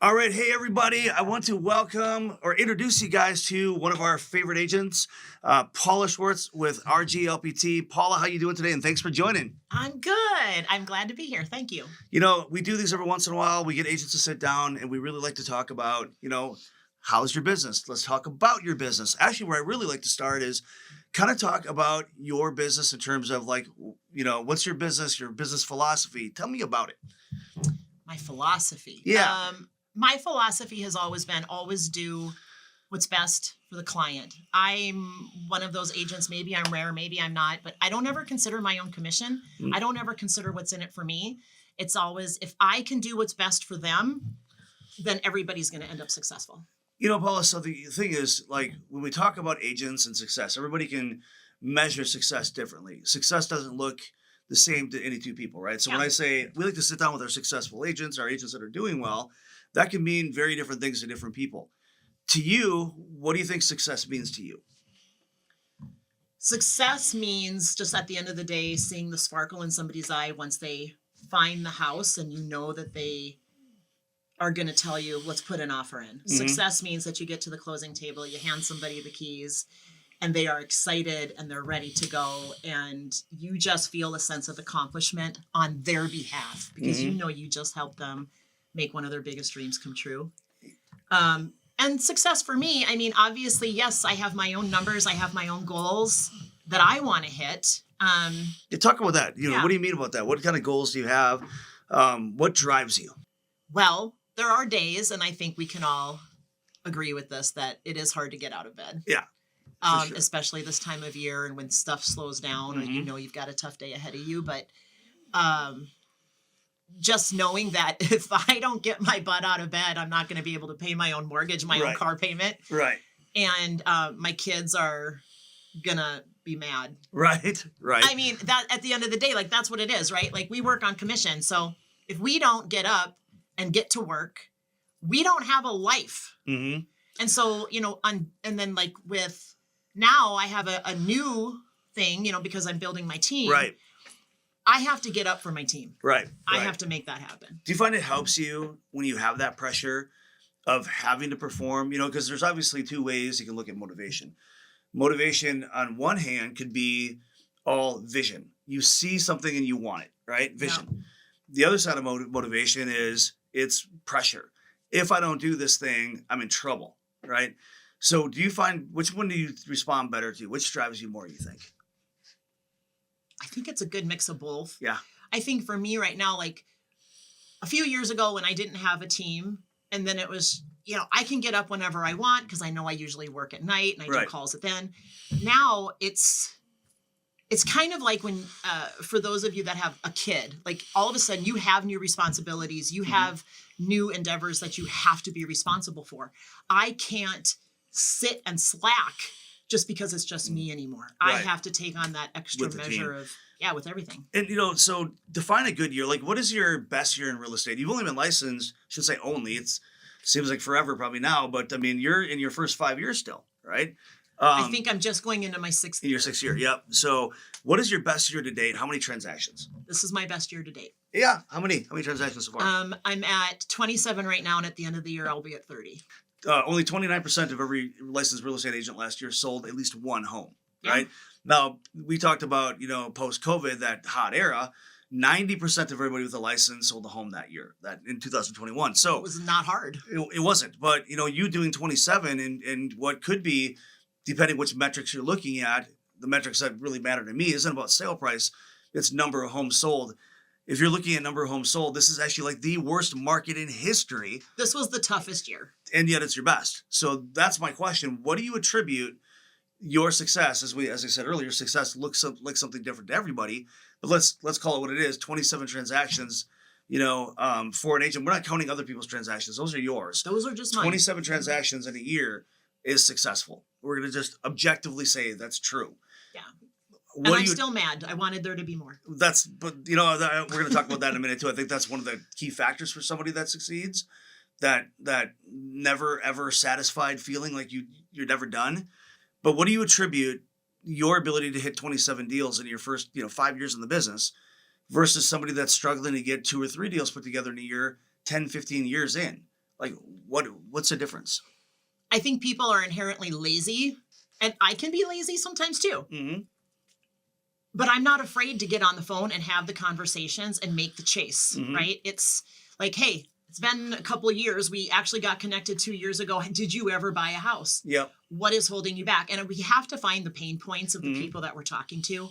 All right, hey everybody! I want to welcome or introduce you guys to one of our favorite agents, Paula Swirtz with LPT. Paula, how you doing today? And thanks for joining. I'm good. I'm glad to be here. Thank you. You know, we do these every once in a while. We get agents to sit down, and we really like to talk about, how's your business? Let's talk about your business. Actually, where I really like to start is kind of talk about your business in terms of what's your business philosophy. Tell me about it. My philosophy. Yeah. My philosophy has always been always do what's best for the client. I'm one of those agents, maybe I'm rare, maybe I'm not, but I don't ever consider my own commission. I don't ever consider what's in it for me. It's always, if I can do what's best for them, then everybody's going to end up successful. You know, Paula, so the thing is, when we talk about agents and success, everybody can measure success differently. Success doesn't look the same to any two people, right? So when I say we like to sit down with our successful agents, our agents that are doing well, that can mean very different things to different people. To you, what do you think success means to you? Success means just at the end of the day, seeing the sparkle in somebody's eye once they find the house and you know that they are going to tell you, let's put an offer in. Mm-hmm. Success means that you get to the closing table, you hand somebody the keys, and they are excited and they're ready to go. And you just feel a sense of accomplishment on their behalf because you know you just helped them make one of their biggest dreams come true. And success for me, I mean, obviously, yes, I have my own numbers. I have my own goals that I want to hit. You talk about that. What do you mean about that? What kind of goals do you have? What drives you? Well, there are days, and I think we can all agree with this, that it is hard to get out of bed. Yeah. Sure. Especially this time of year and when stuff slows down or you've got a tough day ahead of you. But just knowing that if I don't get my butt out of bed, I'm not going to be able to pay my own mortgage, my own car payment. Right. And my kids are going to be mad. Right. I mean, that at the end of the day, that's what it is, right? We work on commission. So if we don't get up and get to work, we don't have a life. Mm-hmm. And so, and then with now I have a new thing, because I'm building my team. Right. I have to get up for my team. Right. I have to make that happen. Do you find it helps you when you have that pressure of having to perform? Because there's obviously two ways you can look at motivation. Motivation on one hand could be all vision. You see something and you want it, right? Vision. Yeah. The other side of motivation is it's pressure. If I don't do this thing, I'm in trouble, right? So do you find, which one do you respond better to? Which drives you more, you think? I think it's a good mix of both. Yeah. I think for me right now, a few years ago when I didn't have a team, and then it was, I can get up whenever I want because I know I usually work at night and I do calls at then. Now it's kind of like when, for those of you that have a kid, all of a sudden you have new responsibilities, you have new endeavors that you have to be responsible for. I can't sit and slack just because it's just me anymore. Right. I have to take on that extra measure of, with everything. And, so define a good year. What is your best year in real estate? You've only been licensed, I shouldn't say only, it seems like forever probably now, but I mean, you're in your first 5 years still, right? I think I'm just going into my sixth year. In your sixth year, yep. So what is your best year to date? How many transactions? This is my best year to date. Yeah. How many transactions so far? I'm at 27 right now, and at the end of the year, I'll be at 30. Only 29% of every licensed real estate agent last year sold at least one home, right? Now, we talked about, post-COVID, that hot era, 90% of everybody with a license sold a home that year, that in 2021. So it was not hard. It wasn't. But, you doing 27 and what could be, depending which metrics you're looking at, the metrics that really matter to me isn't about sale price, it's number of homes sold. If you're looking at number of homes sold, this is actually the worst market in history. This was the toughest year. And yet it's your best. So that's my question. What do you attribute your success? As I said earlier, success looks like something different to everybody. But let's call it what it is. 27 transactions, for an agent. We're not counting other people's transactions. Those are yours. Those are just mine. 27 transactions in a year is successful. We're going to just objectively say that's true. Yeah. And I'm still mad. I wanted there to be more. We're going to talk about that in a minute too. I think that's one of the key factors for somebody that succeeds, that never ever satisfied feeling like you're never done. But what do you attribute your ability to hit 27 deals in your first 5 years in the business versus somebody that's struggling to get 2 or 3 deals put together in a year, 10, 15 years in? Like, what's the difference? I think people are inherently lazy, and I can be lazy sometimes too. Mm-hmm. But I'm not afraid to get on the phone and have the conversations and make the chase, Mm-hmm. right? It's like, hey, it's been a couple of years. We actually got connected 2 years ago. Did you ever buy a house? Yep. What is holding you back? And we have to find the pain points of the Mm-hmm. people that we're talking to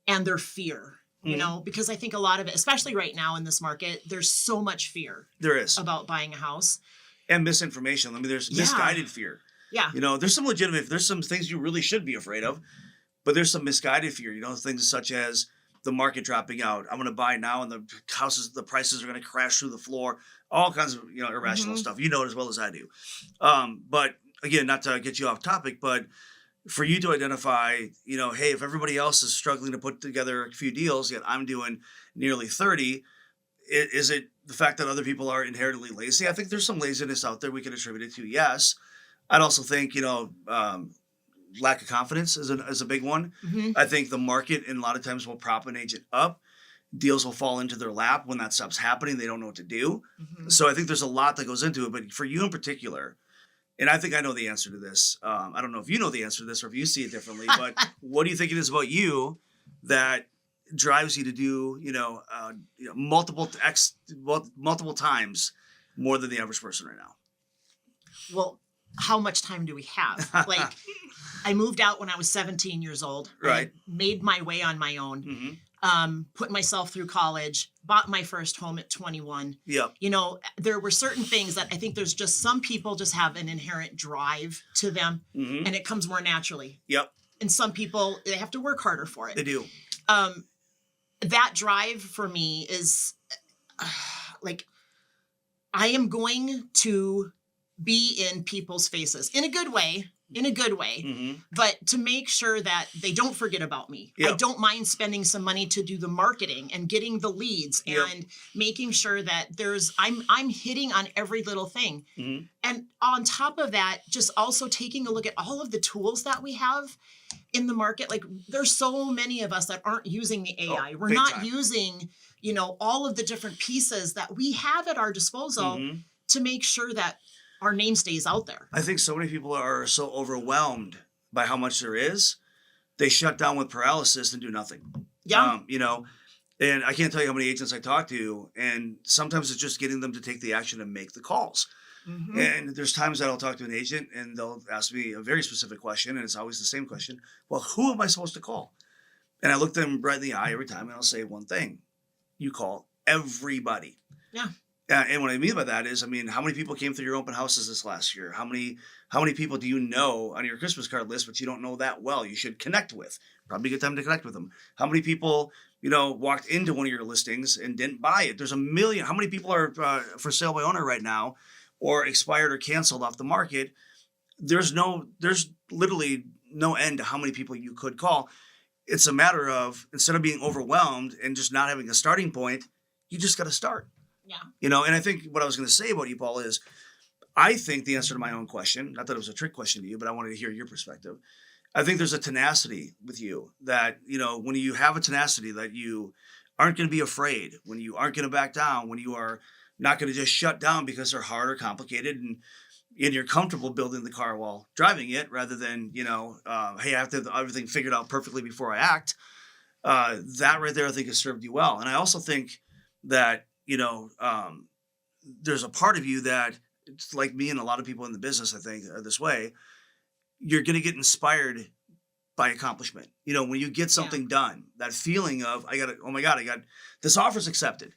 and their fear, you Mm-hmm. know, because I think a lot of it, especially right now in this market, there's so much fear There is. about buying a house. And misinformation. I mean, there's misguided fear. Yeah. You know, there's some things you really should be afraid of, but there's some misguided fear, you know, things such as the market dropping out. I'm going to buy now and the prices are going to crash through the floor, all kinds of, you know, irrational Mm-hmm. stuff. You know it as well as I do. But again, not to get you off topic, but for you to identify, you know, hey, if everybody else is struggling to put together a few deals, yet I'm doing nearly 30, is it the fact that other people are inherently lazy? I think there's some laziness out there we can attribute it to, yes. I'd also think, you know, lack of confidence is a big one. Mm-hmm. I think the market, and a lot of times, will prop an agent up. Deals will fall into their lap when that stops happening. They don't know what to do. Mm-hmm. So I think there's a lot that goes into it. But for you in particular, and I think I know the answer to this. I don't know if you know the answer to this or if you see it differently, but what do you think it is about you that drives you to do, you know, multiple times more than the average person right now? Well, how much time do we have? Like, I moved out when I was 17 years old. Right. I made my way on my own. Mm-hmm. Put myself through college, bought my first home at 21. Yep. You know, there were certain things that I think there's just some people just have an inherent drive to them, Mm-hmm. and it comes more naturally. Yep. And some people, they have to work harder for They it. do. That drive for me is like, I am going to be in people's faces in a good way, Mm-hmm. but to make sure that they don't forget about me. Yep. I don't mind spending some money to do the marketing and getting the leads Yep. and making sure that I'm hitting on every little thing. Mm-hmm. And on top of that, just also taking a look at all of the tools that we have in the market. Like, there's so many of us that aren't using the AI. We're big not time. using, you know, all of the different pieces that we have at our disposal Mm-hmm. to make sure that our name stays out there. I think so many people are so overwhelmed by how much there is, they shut down with paralysis and do nothing. Yeah. You know, and I can't tell you how many agents I talk to, and sometimes it's just getting them to take the action and make the calls. Mm-hmm. And there's times that I'll talk to an agent and they'll ask me a very specific question, and it's always the same question. Well, who am I supposed to call? And I look them right in the eye every time, and I'll say one thing: you call everybody. Yeah. And what I mean by that is, I mean, how many people came through your open houses this last year? How many people do you know on your Christmas card list, but you don't know that well? You should connect with. Probably a good time to connect with them. How many people, you know, walked into one of your listings and didn't buy it? There's a million. How many people are for sale by owner right now, or expired or canceled off the market? There's literally no end to how many people you could call. It's a matter of, instead of being overwhelmed and just not having a starting point, you just got to start. Yeah. You know, and I think what I was going to say about you, Paul, is I think the answer to my own question, not that it was a trick question to you, but I wanted to hear your perspective. I think there's a tenacity with you that, you know, when you have a tenacity that you aren't going to be afraid, when you aren't going to back down, when you are not going to just shut down because they're hard or complicated, and you're comfortable building the car while driving it rather than, you know, hey, I have to have everything figured out perfectly before I act. That right there, I think, has served you well. And I also think that, you know, there's a part of you that, it's like me and a lot of people in the business, I think, are this way. You're going to get inspired by accomplishment. You know, when you get something done, that feeling of, oh my God, I got this offer's accepted.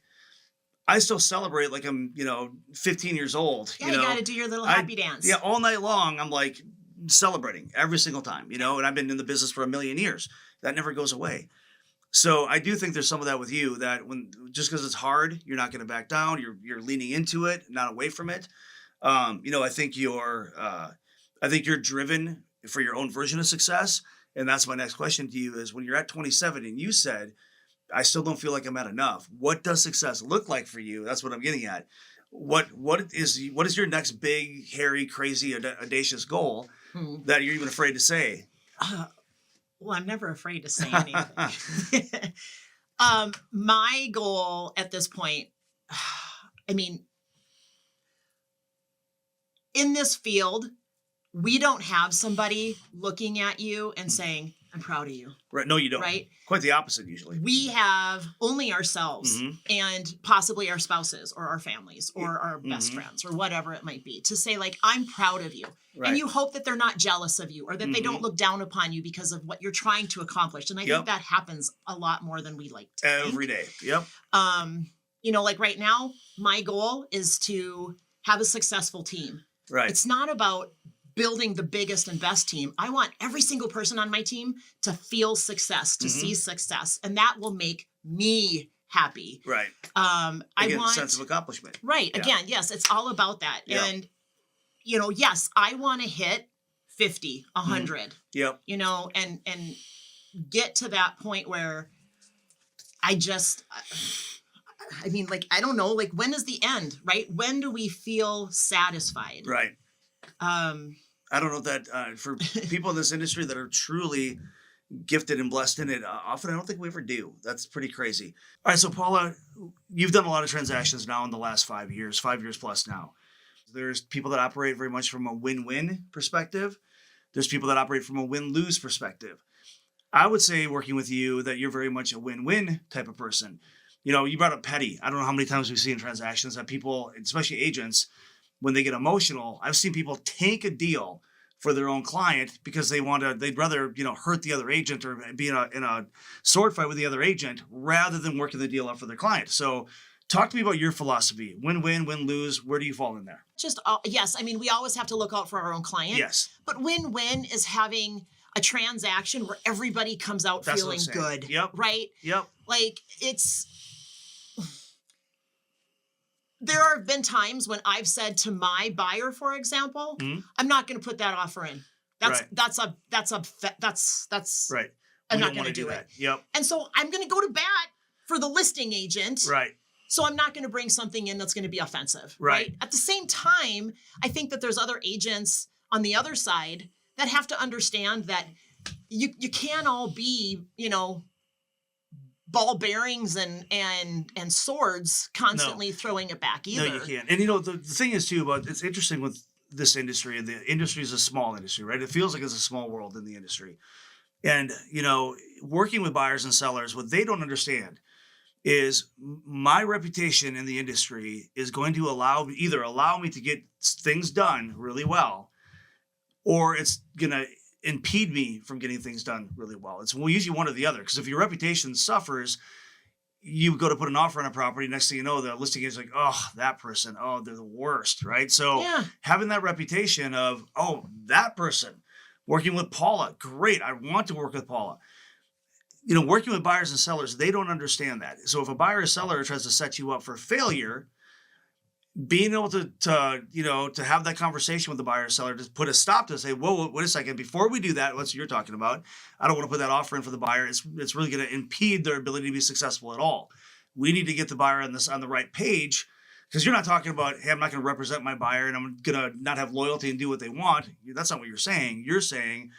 I still celebrate like I'm, you know, 15 years old. Yeah, you you know? got to do your little happy dance. Yeah, all night long, I'm like celebrating every single time, you know, and I've been in the business for 1,000,000 years. That never goes away. So I do think there's some of that with you, that when, just because it's hard, you're not going to back down. You're leaning into it, not away from it. You know, I think you're driven for your own version of success. And that's my next question to you is, when you're at 27 and you said, I still don't feel like I'm at enough, what does success look like for you? That's what I'm getting at. What is your next big, hairy, crazy, audacious goal that you're even afraid to say? Well, I'm never afraid to say anything. My goal at this point, I mean, in this field, we don't have somebody looking at you and saying, I'm proud of you. Right. No, you don't. Right. Quite the opposite usually. We have only ourselves and possibly our spouses or our families or our best friends or whatever it might be to say, like, I'm proud of you. Right. And you hope that they're not jealous of you or that they don't look down upon you because of what you're trying to accomplish. And I think that happens a lot more than we like to Every day. Yep. You know, like right now, my goal is to have a successful team. Right. It's not about building the biggest and best team. I want every single person on my team to feel success, to see success, and that will make me happy. Right. I want a sense of accomplishment. Right. Yeah. Again, yes, it's all about that. Yeah. And you know, yes, I want to hit 50, 100. Yep. You know, and get to that point where I mean, like, I don't know, like, when is the end, right? When do we feel satisfied? Right. I don't know that for people in this industry that are truly gifted and blessed in it, often I don't think we ever do. That's pretty crazy. All right, so Paula, you've done a lot of transactions now in the last 5 years plus now. There's people that operate very much from a win-win perspective. There's people that operate from a win-lose perspective. I would say working with you that you're very much a win-win type of person. You know, you brought up petty. I don't know how many times we've seen transactions that people, especially agents, when they get emotional, I've seen people take a deal for their own client because they'd rather, you know, hurt the other agent or be in a sword fight with the other agent rather than working the deal out for their client. So talk to me about your philosophy. Win-win, win-lose. Where do you fall in there? Yes. I mean, we always have to look out for our own client. Yes. But win-win is having a transaction where everybody comes out feeling good. Yep. Right? Yep. Like, there have been times when I've said to my buyer, for example, I'm not going to put that offer in. That's right. I'm not going to do it. Yep. And so I'm going to go to bat for the listing agent. Right. So I'm not going to bring something in that's going to be offensive. Right. At the same time, I think that there's other agents on the other side that have to understand that you can't all be, you know, ball bearings and swords constantly throwing it back either. No, you can't. And you know, the thing is too about it's interesting with this industry, and the industry is a small industry, right? It feels like it's a small world in the industry. And, you know, working with buyers and sellers, what they don't understand is my reputation in the industry is going to allow me to get things done really well, or it's going to impede me from getting things done really well. It's usually one or the other. Because if your reputation suffers, you go to put an offer on a property, next thing you know, the listing agent's like, oh, that person, oh, they're the worst, right? So having that reputation of, oh, that person, working with Paula, great, I want to work with Paula. You know, working with buyers and sellers, they don't understand that. So if a buyer or seller tries to set you up for failure, being able to have that conversation with the buyer or seller to put a stop to say, whoa, wait a second, before we do that, what's you're talking about, I don't want to put that offer in for the buyer. It's really going to impede their ability to be successful at all. We need to get the buyer on the right page, because you're not talking about, hey, I'm not going to represent my buyer and I'm going to not have loyalty and do what they want. That's not what you're saying. You're saying,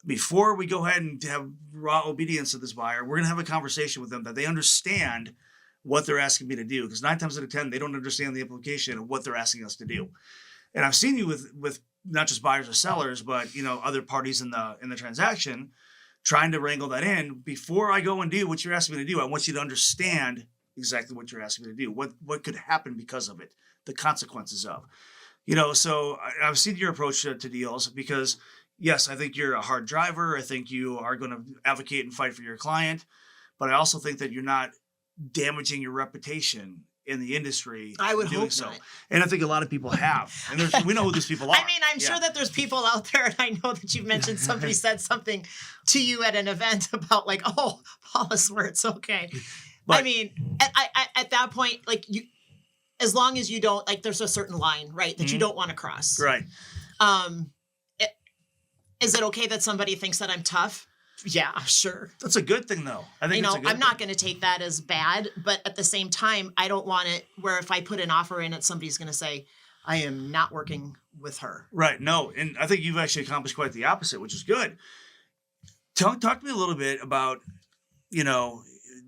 before we go ahead and have raw obedience to this buyer, we're going to have a conversation with them that they understand what they're asking me to do, because 9 times out of 10 they don't understand the implication of what they're asking us to do. And I've seen you with not just buyers or sellers, but you know, other parties in the transaction, trying to wrangle that in. Before I go and do what you're asking me to do, I want you to understand exactly what you're asking me to do, what could happen because of it, the consequences of, you know. So I've seen your approach to deals, because yes, I think you're a hard driver. I think you are going to advocate and fight for your client, but I also think that you're not damaging your reputation in the industry. I would doing hope so. not. And I think a lot of people have. And we know who these people are. I mean, I'm sure that there's people out there, and I know that you've mentioned somebody said something to you at an event about like, oh, Paula Swirtz, okay. But, I mean, at that point, like, you, as long as you don't, like, there's a certain line, right, that you don't want to cross. Right. Is it okay that somebody thinks that I'm tough? Yeah, sure. That's a good thing, though. I think I'm not going to take that as bad, but at the same time, I don't want it where if I put an offer in it, somebody's going to say, I am not working with her. Right. No, and I think you've actually accomplished quite the opposite, which is good. Talk to me a little bit about, you know,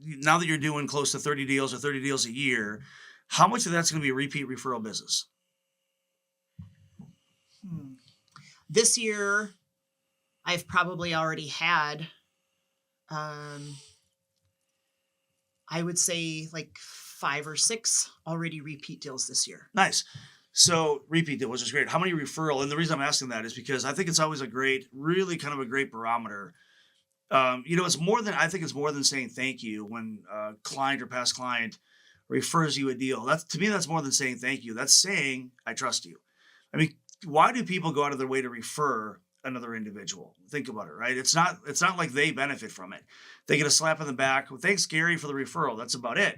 now that you're doing close to 30 deals or 30 deals a year, how much of that's going to be repeat referral business? This year, I've probably already had, I would say like 5 or 6 already repeat deals this year. Nice. So repeat deal, which is great. How many referral? And the reason I'm asking that is because I think it's always really kind of a great barometer. It's more than, I think it's more than saying thank you when a client or past client refers you a deal. To me, that's more than saying thank you. That's saying, I trust you. I mean, why do people go out of their way to refer another individual? Think about it, right? It's not like they benefit from it. They get a slap in the back. Well, thanks, Gary, for the referral. That's about it.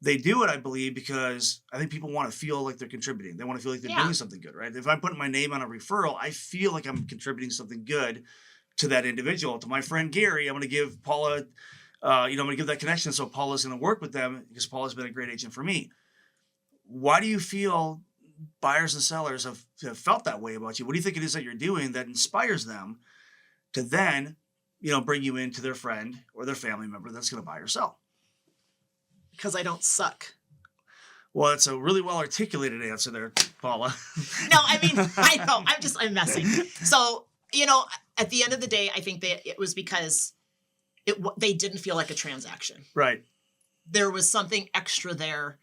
They do it, I believe, because I think people want to feel like they're contributing. They want to feel like they're doing something good, right? If I'm putting my name on a referral, I feel like I'm contributing something good to that individual. To my friend Gary, I'm going to give Paula, I'm going to give that connection so Paula's going to work with them because Paula's been a great agent for me. Why do you feel buyers and sellers have felt that way about you? What do you think it is that you're doing that inspires them to then, bring you into their friend or their family member that's going to buy or sell? Because I don't suck. Well, it's a really well articulated answer there, Paula. No, I mean, I know. I'm messing. So, at the end of the day, I think that it was because they didn't feel like a transaction. Right. There was something extra there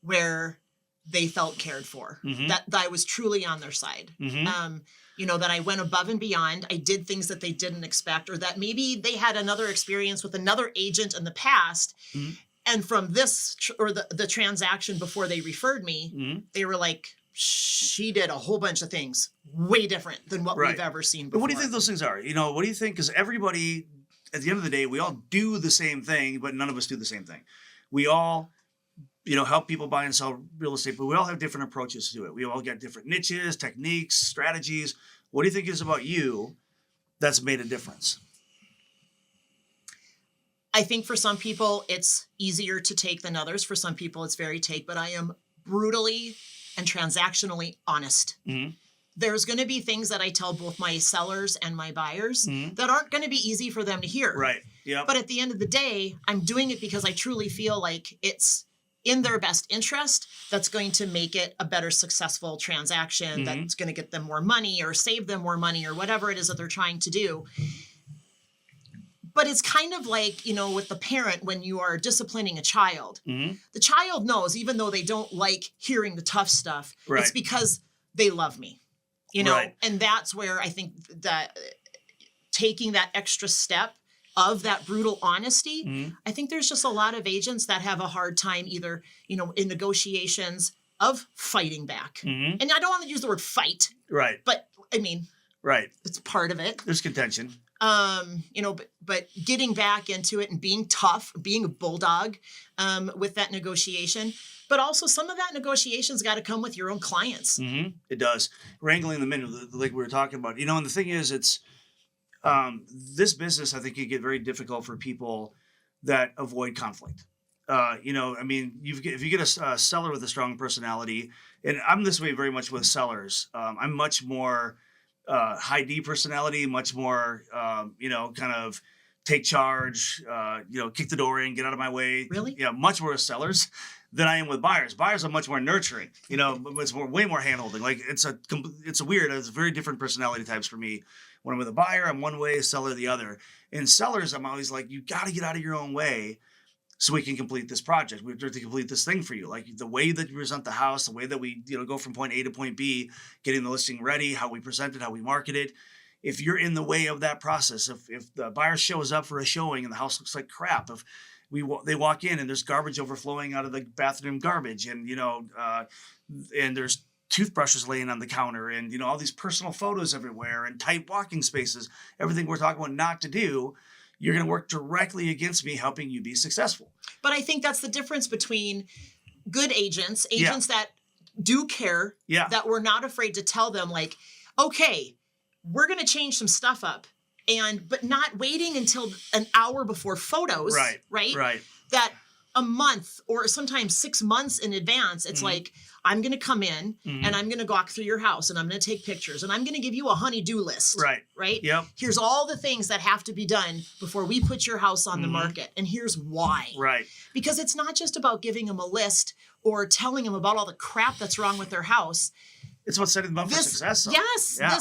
where they felt cared for, that I was truly on their side. That I went above and beyond. I did things that they didn't expect, or that maybe they had another experience with another agent in the past. And from this or the transaction before they referred me, they were like, she did a whole bunch of things way different than what we've ever seen before. But what do you think those things are? What do you think? Because everybody, at the end of the day, we all do the same thing, but none of us do the same thing. We all, help people buy and sell real estate, but we all have different approaches to it. We all get different niches, techniques, strategies. What do you think is about you that's made a difference? I think for some people, it's easier to take than others. For some people, it's very take, but I am brutally and transactionally honest. There's going to be things that I tell both my sellers and my buyers that aren't going to be easy for them to hear. Right. Yeah. But at the end of the day, I'm doing it because I truly feel like it's in their best interest that's going to make it a better successful transaction, that's going to get them more money or save them more money or whatever it is that they're trying to do. But it's kind of like, with the parent, when you are disciplining a child, the child knows, even though they don't like hearing the tough stuff, it's because they love me, and that's where I think that taking that extra step of that brutal honesty, I think there's just a lot of agents that have a hard time either, in negotiations of fighting back. And I don't want to use the word fight. Right. But I mean, it's part of it. There's contention. But getting back into it and being tough, being a bulldog, with that negotiation, but also some of that negotiation's got to come with your own clients. It does. Wrangling them in, like we were talking about, and the thing is, it's, this business, I think, can get very difficult for people that avoid conflict. If you get a seller with a strong personality, and I'm this way very much with sellers, I'm much more high D personality, much more, kind of take charge, kick the door in, get out of my way. Really? Yeah, much more with sellers than I am with buyers. Buyers are much more nurturing, it's way more handholding. Like it's very different personality types for me. When I'm with a buyer, I'm one way, a seller the other. And sellers, I'm always like, you got to get out of your own way so we can complete this project. We have to complete this thing for you. Like the way that you present the house, the way that we, go from point A to point B, getting the listing ready, how we present it, how we market it. If you're in the way of that process, if the buyer shows up for a showing and the house looks like crap, if they walk in and there's garbage overflowing out of the bathroom garbage, and and there's toothbrushes laying on the counter, and all these personal photos everywhere, and tight walking spaces, everything we're talking about not to do, you're going to work directly against me helping you be successful. But I think that's the difference between good agents that do care, that we're not afraid to tell them, like, okay, we're going to change some stuff up, but not waiting until an hour before photos, right? That a month or sometimes 6 months in advance, it's like, I'm going to come in and I'm going to walk through your house and I'm going to take pictures and I'm going to give you a honey-do list. Right? Yep. Here's all the things that have to be done before we put your house on the market. And here's why. Right. Because it's not just about giving them a list or telling them about all the crap that's wrong with their house. It's about setting them up for success. So. Yes, Yeah.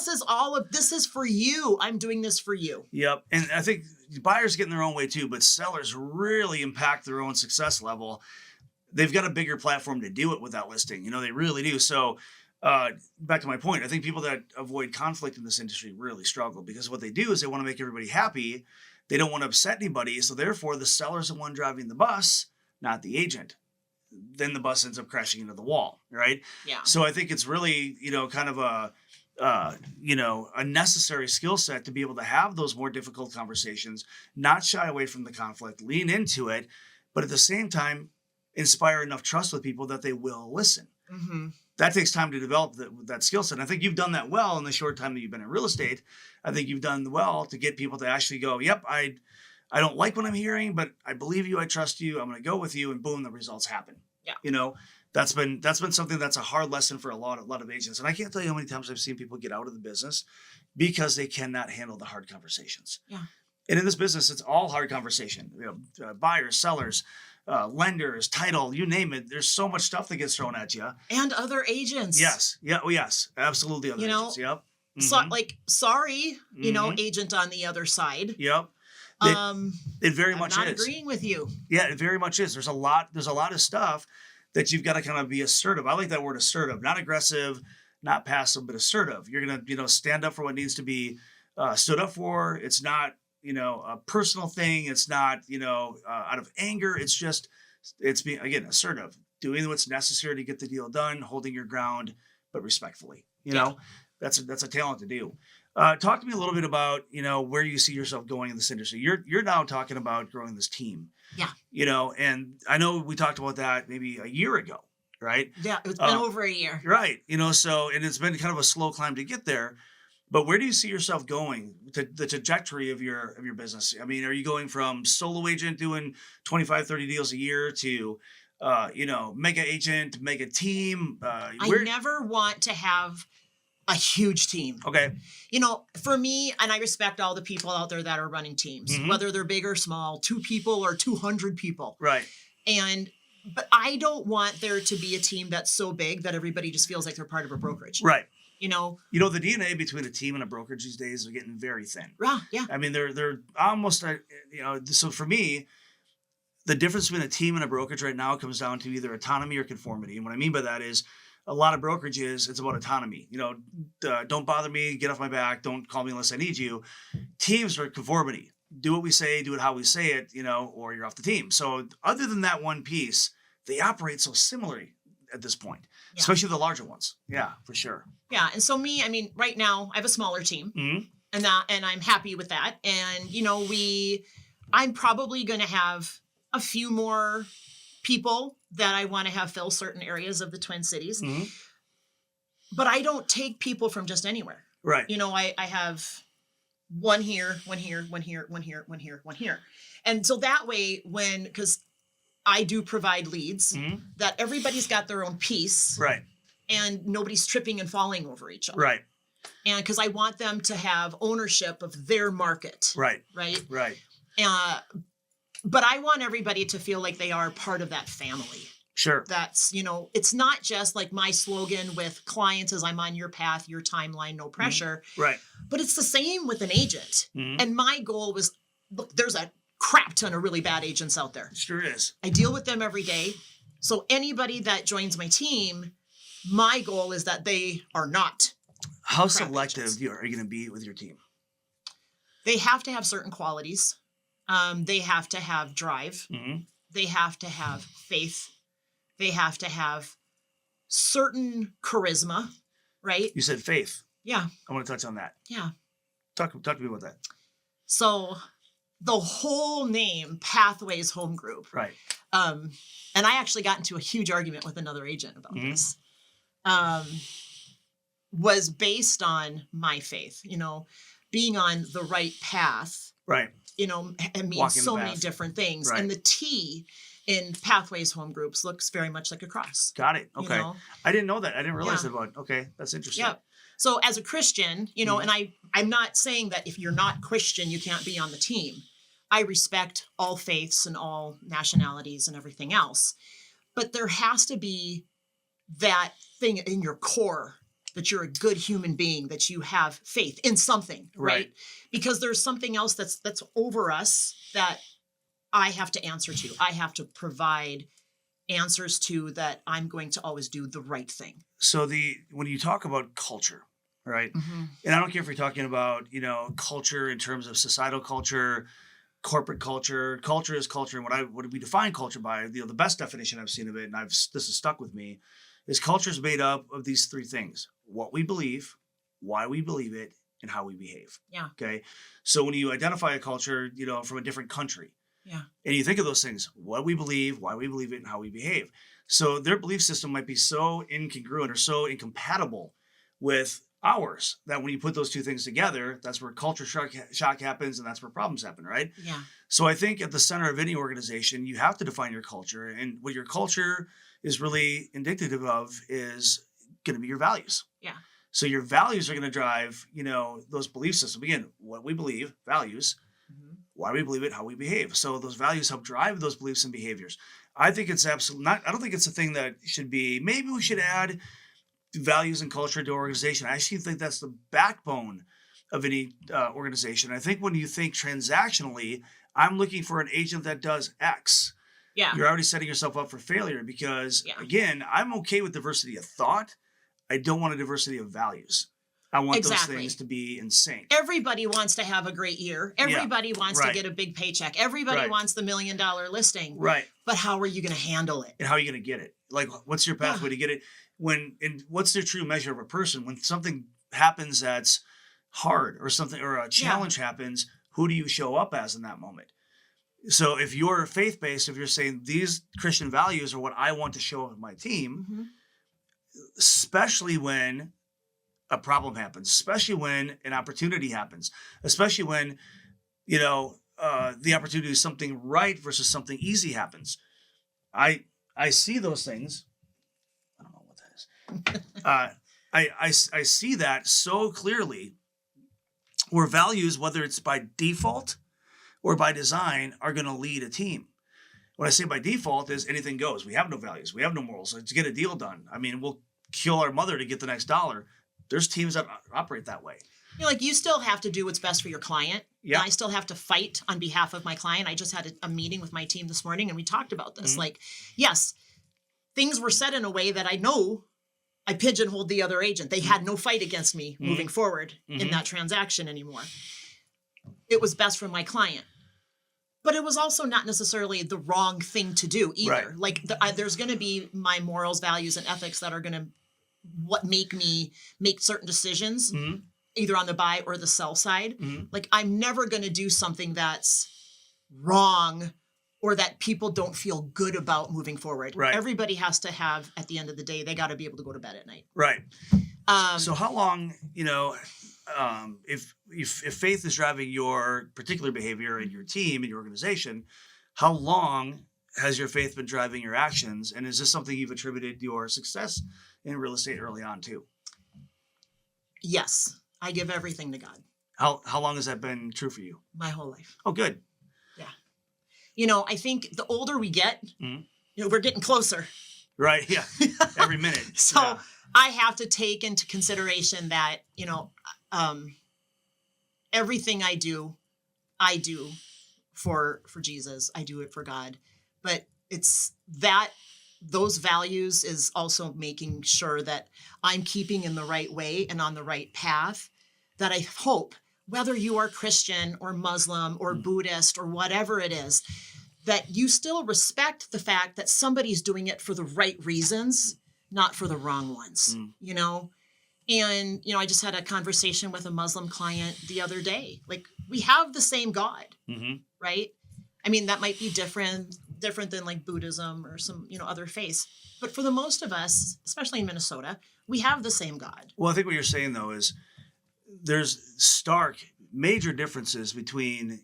this is for you. I'm doing this for you. Yep. And I think buyers get in their own way too, but sellers really impact their own success level. They've got a bigger platform to do it with that listing. You know, they really do. So back to my point, I think people that avoid conflict in this industry really struggle because what they do is they want to make everybody happy. They don't want to upset anybody. So therefore, the seller's the one driving the bus, not the agent. Then the bus ends up crashing into the wall, right? Yeah. So I think it's really, kind of a necessary skill set to be able to have those more difficult conversations, not shy away from the conflict, lean into it, but at the same time, inspire enough trust with people that they will listen. Mm-hmm. That takes time to develop that skill set. And I think you've done that well in the short time that you've been in real estate. I think you've done well to get people to actually go, yep, I don't like what I'm hearing, but I believe you, I trust you, I'm going to go with you, and boom, the results happen. Yeah. That's been something that's a hard lesson for a lot of agents. And I can't tell you how many times I've seen people get out of the business because they cannot handle the hard conversations. Yeah. And in this business, it's all hard conversation. Buyers, sellers, lenders, title, you name it. There's so much stuff that gets thrown at you. And other agents. Yes. Yeah. Oh, yes. Absolutely. Other agents. Yep. Mm-hmm. So, sorry, Mm-hmm. Agent on the other side. Yep. It very much I'm not is. agreeing with you. Yeah, it very much is. There's a lot of stuff that you've got to kind of be assertive. I like that word assertive, not aggressive, not passive, but assertive. You're going to, stand up for what needs to be stood up for. It's not, a personal thing. It's not, out of anger. It's being, again, assertive, doing what's necessary to get the deal done, holding your ground, but respectfully, that's a talent to do. Talk to me a little bit about, where you see yourself going in this industry. You're now talking about growing this team. Yeah. And I know we talked about that maybe a year ago, right? Yeah, it's been over a year. Right. So, and it's been kind of a slow climb to get there, but where do you see yourself going, the trajectory of your business? I mean, are you going from solo agent doing 25, 30 deals a year to, mega agent, mega team? I never want to have a huge team. Okay. For me, and I respect all the people out there that are running teams, Mm-hmm. whether they're big or small, 2 people or 200 people. Right. But I don't want there to be a team that's so big that everybody just feels like they're part of a brokerage. Right. You know, the DNA between a team and a brokerage these days are getting very thin. Yeah. I mean, they're almost, so for me, the difference between a team and a brokerage right now comes down to either autonomy or conformity. And what I mean by that is a lot of brokerages, it's about autonomy. Don't bother me, get off my back, don't call me unless I need you. Teams are conformity. Do what we say, do it how we say it, or you're off the team. So other than that one piece, they operate so similarly at this point, especially the larger ones. Yeah, for sure. Yeah. And so right now I have a smaller team Mm-hmm. and I'm happy with that. And, I'm probably going to have a few more people that I want to have fill certain areas of the Twin Cities, Mm-hmm. but I don't take people from just anywhere. Right. I have one here, one here, one here, one here, one here, one here. And so that way, because I do provide leads, Mm-hmm. that everybody's got their own piece. Right. And nobody's tripping and falling over each other. Right. And because I want them to have ownership of their market. Right. Right. Right. But I want everybody to feel like they are part of that family. Sure. That's, it's not just like my slogan with clients is I'm on your path, your timeline, no pressure. Mm-hmm. Right. But it's the same with an agent. Mm-hmm. And my goal was, look, there's a crap ton of really bad agents out there. Sure is. I deal with them every day. So anybody that joins my team, my goal is that they are not. How selective are you going to be with your team? They have to have certain qualities. They have to have drive. Mm-hmm. They have to have faith. They have to have certain charisma, right? You said faith. Yeah. I want to touch on that. Yeah. Talk to me about that. So the whole name, Pathways Home Group. Right. And I actually got into a huge argument with another agent about Mm-hmm. this. Was based on my faith, being on the right path, Right. it means Walking so the many path. different things. Right. And the T in Pathways Home Groups looks very much like a cross. Got it. Okay. I didn't know that. I didn't realize Yeah. that about. Okay. That's interesting. Yeah. So as a Christian, Mhm. and I'm not saying that if you're not Christian, you can't be on the team. I respect all faiths and all nationalities and everything else. But there has to be that thing in your core that you're a good human being, that you have faith in something, right? Because there's something else that's over us that I have to answer to. I have to provide answers to, that I'm going to always do the right thing. So when you talk about culture, right? And I don't care if you're talking about, culture in terms of societal culture, corporate culture. Culture is culture. And what we define culture by, the best definition I've seen of it, and this has stuck with me, is culture is made up of these three things: what we believe, why we believe it, and how we behave. Yeah. Okay. So when you identify a culture, from a different country, yeah, and you think of those things: what we believe, why we believe it, and how we behave. So their belief system might be so incongruent or so incompatible with ours that when you put those two things together, that's where culture shock happens, and that's where problems happen, right? Yeah. So I think at the center of any organization, you have to define your culture, and what your culture is really indicative of is going to be your values. Yeah. So your values are going to drive, those belief systems. Again, what we believe, values, why we believe it, how we behave. So those values help drive those beliefs and behaviors. I think it's absolutely not, I don't think it's a thing that should be, maybe we should add values and culture to organization. I actually think that's the backbone of any organization. I think when you think transactionally, I'm looking for an agent that does X. Yeah. You're already setting yourself up for failure because, again, I'm okay with diversity of thought. I don't want a diversity of values. I want those things to be in sync. Everybody wants to have a great year. Everybody wants to get a big paycheck. Everybody wants the $1 million listing. Right. But how are you going to handle it? And how are you going to get it? Like, what's your pathway to get it? And what's the true measure of a person? When something happens that's hard or something, or a challenge happens, who do you show up as in that moment? So if you're faith-based, if you're saying these Christian values are what I want to show up with my team, especially when a problem happens, especially when an opportunity happens, especially when, the opportunity is something right versus something easy happens. I see those things. I don't know what that is. I see that so clearly, where values, whether it's by default or by design, are going to lead a team. What I say by default is anything goes. We have no values. We have no morals. Let's get a deal done. I mean, we'll kill our mother to get the next dollar. There's teams that operate that way. You still have to do what's best for your client. Yeah. And I still have to fight on behalf of my client. I just had a meeting with my team this morning, and we talked about this. Yes, things were said in a way that I know I pigeonholed the other agent. They had no fight against me moving forward in that transaction anymore. It was best for my client. But it was also not necessarily the wrong thing to do either. Right. There's going to be my morals, values, and ethics that are going to make me make certain decisions, either on the buy or the sell side. I'm never going to do something that's wrong or that people don't feel good about moving forward. Right. Everybody has to have, at the end of the day, they got to be able to go to bed at night. Right. So how long, if faith is driving your particular behavior in your team, in your organization, how long has your faith been driving your actions? And is this something you've attributed your success in real estate early on too? Yes. I give everything to God. How long has that been true for you? My whole life. Oh, good. Yeah. I think the older we get, we're getting closer. Right. Yeah. Every minute. So I have to take into consideration that, everything I do for Jesus. I do it for God. But it's that those values is also making sure that I'm keeping in the right way and on the right path, that I hope, whether you are Christian or Muslim or Buddhist or whatever it is, that you still respect the fact that somebody's doing it for the right reasons, not for the wrong ones, And, I just had a conversation with a Muslim client the other day. We have the same God, right? I mean, that might be different than like Buddhism or some, other faiths. But for the most of us, especially in Minnesota, we have the same God. Well, I think what you're saying, though, is there's stark, major differences between,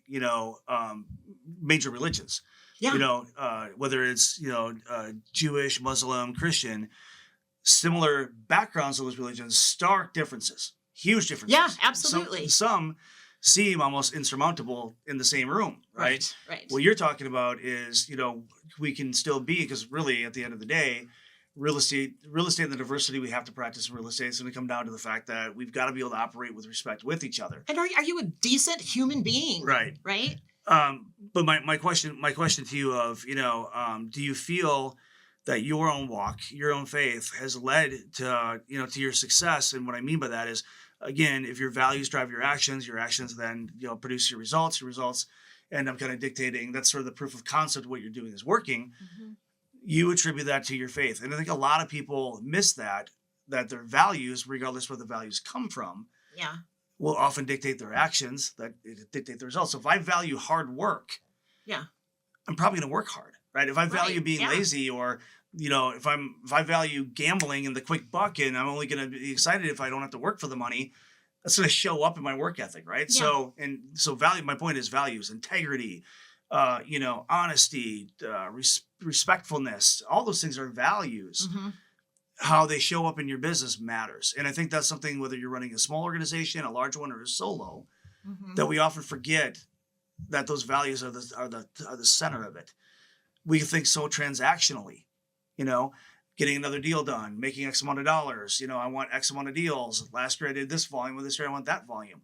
major religions. Yeah. Whether it's, Jewish, Muslim, Christian, similar backgrounds of those religions, stark differences, huge differences. Yeah, absolutely. Some seem almost insurmountable in the same room, right? Right. What you're talking about is, we can still be, because really at the end of the day, real estate and the diversity we have to practice in real estate is going to come down to the fact that we've got to be able to operate with respect with each other. And are you a decent human being? Right. Right. But my question to you do you feel that your own walk, your own faith has led to your success? And what I mean by that is, again, if your values drive your actions then, produce your results end up kind of dictating. That's sort of the proof of concept. What you're doing is working. Mm-hmm. You attribute that to your faith. And I think a lot of people miss that their values, regardless where the values come from, will often dictate their actions, that dictate the results. So if I value hard work, I'm probably going to work hard, right? If I value being lazy, or if I value gambling and the quick buck, and I'm only going to be excited if I don't have to work for the money, that's going to show up in my work ethic, right? So value. My point is values, integrity, honesty, respectfulness. All those things are values. Mm-hmm. How they show up in your business matters. And I think that's something, whether you're running a small organization, a large one, or a solo, that we often forget that those values are the center of it. We think so transactionally, getting another deal done, making X amount of dollars. I want X amount of deals. Last year I did this volume, this year I want that volume.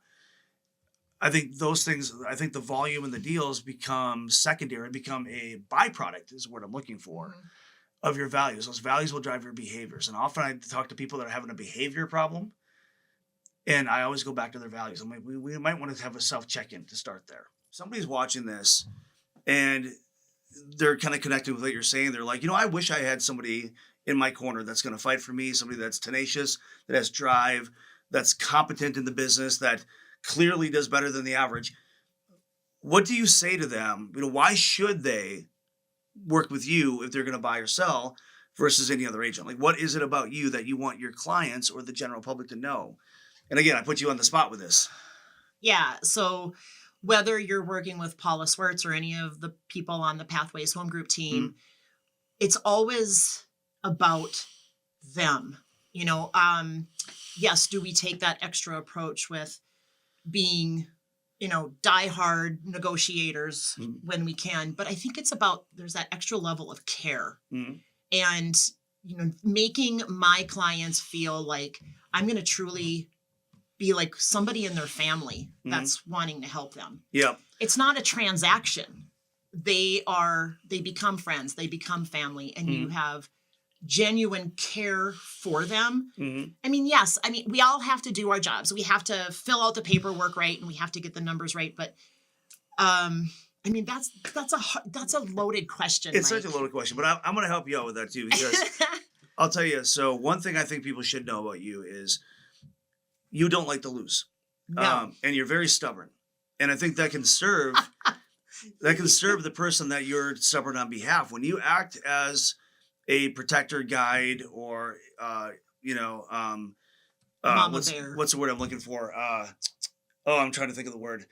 I think those things, the volume and the deals become secondary, become a byproduct is what I'm looking for. Mm-hmm. Of your values. Those values will drive your behaviors. And often I talk to people that are having a behavior problem, and I always go back to their values. I'm like, we might want to have a self-check-in to start there. Somebody's watching this and they're kind of connected with what you're saying. They're like, I wish I had somebody in my corner that's going to fight for me, somebody that's tenacious, that has drive, that's competent in the business, that clearly does better than the average. What do you say to them? Why should they work with you if they're going to buy or sell versus any other agent? Like, what is it about you that you want your clients or the general public to know? And again, I put you on the spot with this. Yeah. So whether you're working with Paula Swirtz or any of the people on the Pathways Home Group team, it's always about them. Yes, do we take that extra approach with being diehard negotiators when we can, but I think it's about, there's that extra level of care and, making my clients feel like I'm going to truly be like somebody in their family that's wanting to help them. Yeah. It's not a transaction. They become friends, they become family, and you have genuine care for them. I mean, yes, we all have to do our jobs. We have to fill out the paperwork right, and we have to get the numbers right. But, that's a loaded question. It's such a loaded question, but I'm going to help you out with that too, because I'll tell you. So one thing I think people should know about you is you don't like to lose, and you're very stubborn, and I think that can serve the person that you're stubborn on behalf. When you act as a protector, guide, or what's the word I'm looking for? I'm trying to think of the word.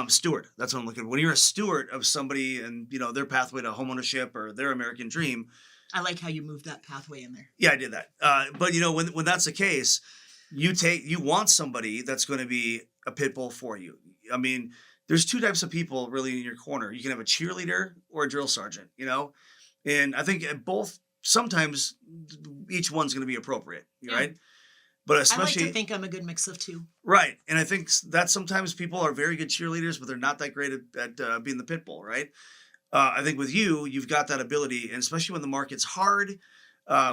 Steward. That's what I'm looking for. When you're a steward of somebody and their pathway to homeownership or their American dream. I like how you moved that pathway in there. Yeah, I did that. But when that's the case, you want somebody that's going to be a pit bull for you. I mean, there's two types of people really in your corner. You can have a cheerleader or a drill sergeant. And I think both, sometimes each one's going to be appropriate, right? But especially, I like to think I'm a good mix of two. Right. And I think that sometimes people are very good cheerleaders, but they're not that great at being the pit bull, right? I think with you, you've got that ability, and especially when the market's hard,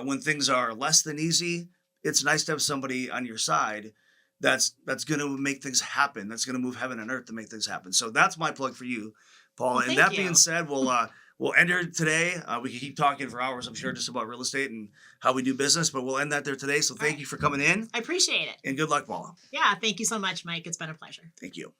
when things are less than easy, it's nice to have somebody on your side that's going to make things happen. That's going to move heaven and earth to make things happen. So that's my plug for you, Paula. Well, and that being said, we'll end here today. We can keep talking for hours, I'm sure, just about real estate and how we do business, but we'll end that there today. So thank you for coming in. I appreciate it. And good luck, Paula. Yeah, thank you so much, Mike. It's been a pleasure. Thank you.